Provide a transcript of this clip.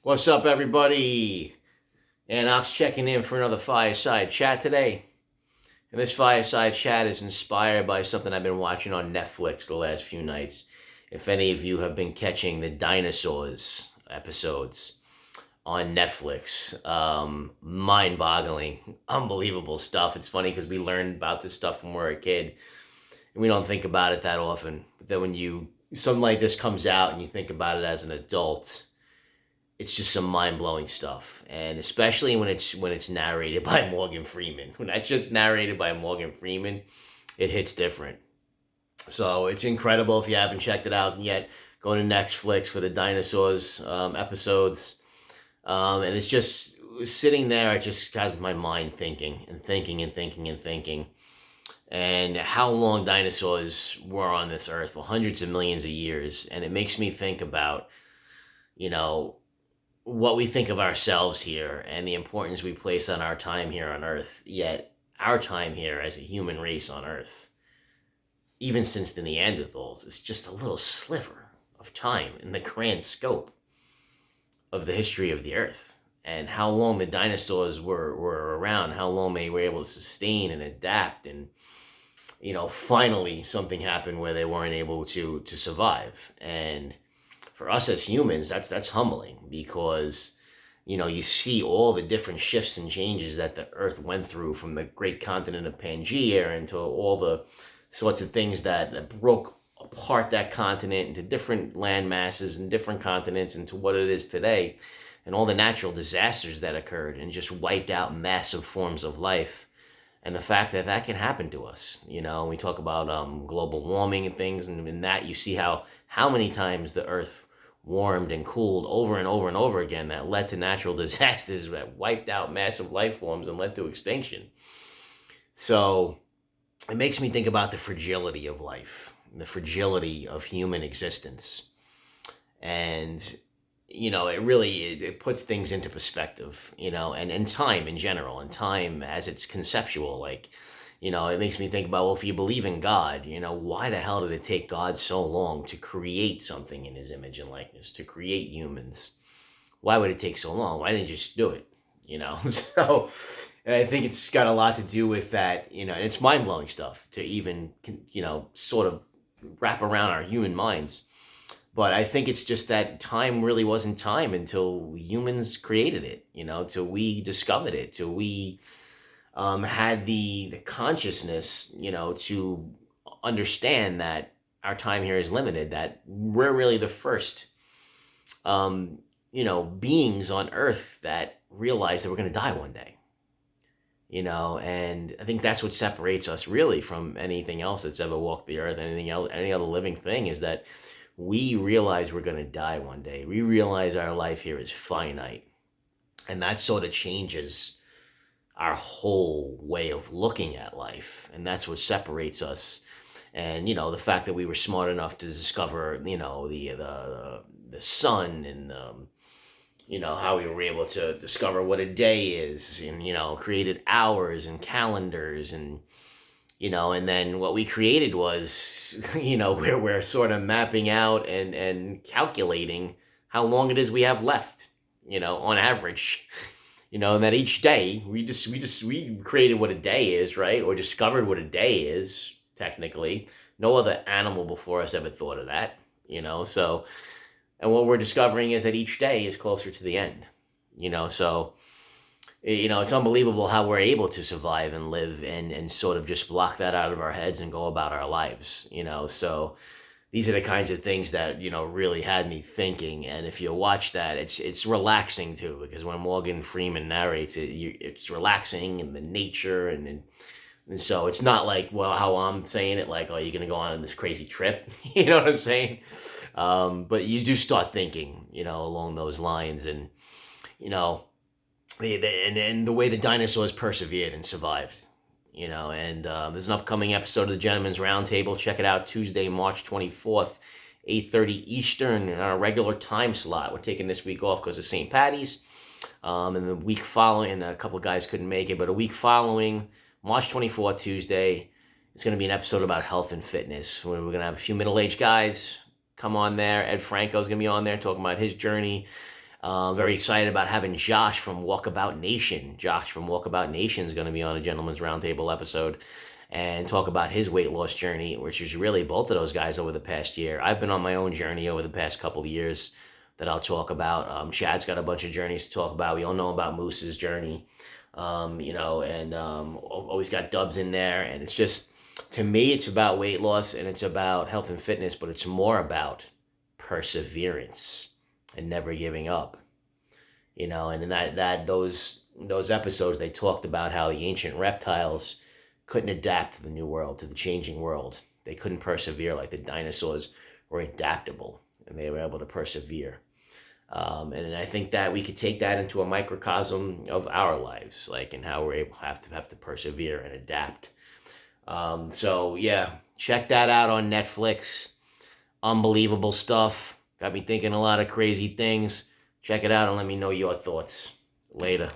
What's up, everybody? And Ox checking in for another Fireside chat today. And this Fireside chat is inspired by something I've been watching on Netflix the last few nights. If any of you have been catching the Dinosaurs episodes on Netflix, mind boggling, unbelievable stuff. It's funny because we learned about this stuff when we were a kid, and we don't think about it that often. But then when something like this comes out and you think about it as an adult, it's just some mind-blowing stuff, and especially when it's narrated by Morgan Freeman. When that's just narrated by Morgan Freeman, it hits different. So it's incredible. If you haven't checked it out yet, go to Netflix for the Dinosaurs episodes. And it's just sitting there, it just has my mind thinking and thinking and thinking and thinking, and how long dinosaurs were on this earth for hundreds of millions of years. And it makes me think about, you know, what we think of ourselves here and the importance we place on our time here on Earth. Yet, our time here as a human race on Earth, even since the Neanderthals, is just a little sliver of time in the grand scope of the history of the Earth. And how long the dinosaurs were around, how long they were able to sustain and adapt, and finally something happened where they weren't able to survive. And for us as humans, that's humbling, because you see all the different shifts and changes that the Earth went through, from the great continent of Pangaea into all the sorts of things that broke apart that continent into different land masses and different continents into what it is today, and all the natural disasters that occurred and just wiped out massive forms of life. And the fact that that can happen to us, we talk about global warming and things, and in that you see how many times the Earth warmed and cooled over and over and over again, that led to natural disasters that wiped out massive life forms and led to extinction. So it makes me think about the fragility of life, the fragility of human existence. And it puts things into perspective, and time in general, and time as it's conceptual. Like, it makes me think about, well, if you believe in God, why the hell did it take God so long to create something in his image and likeness, to create humans? Why would it take so long? Why didn't you just do it? So, and I think it's got a lot to do with that, and it's mind-blowing stuff to even, sort of wrap around our human minds. But I think it's just that time really wasn't time until humans created it, till we discovered it, till we had the consciousness, to understand that our time here is limited, that we're really the first, beings on Earth that realize that we're going to die one day. And I think that's what separates us really from anything else that's ever walked the earth, anything else, any other living thing, is that we realize we're going to die one day. We realize our life here is finite. And that sort of changes our whole way of looking at life. And that's what separates us. And, the fact that we were smart enough to discover, the sun, and, how we were able to discover what a day is, and, created hours and calendars, and, and then what we created was, where we're sort of mapping out and calculating how long it is we have left, on average, and that each day we created what a day is, right? Or discovered what a day is, technically. No other animal before us ever thought of that, so, and what we're discovering is that each day is closer to the end, so, it's unbelievable how we're able to survive and live and sort of just block that out of our heads and go about our lives, so these are the kinds of things that, really had me thinking. And if you watch that, it's relaxing too, because when Morgan Freeman narrates it, it's relaxing, and the nature, and so it's not like, well, how I'm saying it, like, oh, you're going to go on this crazy trip, you know what I'm saying? But you do start thinking, along those lines, and, and the way the dinosaurs persevered and survived, and there's an upcoming episode of the Gentleman's Roundtable. Check it out, Tuesday, March 24th, 8:30 Eastern, in our regular time slot. We're taking this week off because of St. Patty's, and the week following, and a couple of guys couldn't make it, but a week following, March 24th, Tuesday, it's going to be an episode about health and fitness, where we're going to have a few middle-aged guys come on there. Ed Franco's going to be on there talking about his journey Very excited about having Josh from Walkabout Nation. Josh from Walkabout Nation is going to be on a Gentleman's Roundtable episode and talk about his weight loss journey, which is really both of those guys over the past year. I've been on my own journey over the past couple of years that I'll talk about. Chad's got a bunch of journeys to talk about. We all know about Moose's journey, and always got Dubs in there. And it's just, to me, it's about weight loss and it's about health and fitness, but it's more about perseverance and never giving up. And in those episodes, they talked about how the ancient reptiles couldn't adapt to the new world, to the changing world. They couldn't persevere like the dinosaurs were adaptable, and they were able to persevere. And I think that we could take that into a microcosm of our lives, like, and how we're able have to persevere and adapt. So yeah, check that out on Netflix. Unbelievable stuff. Got me thinking a lot of crazy things. Check it out and let me know your thoughts. Later.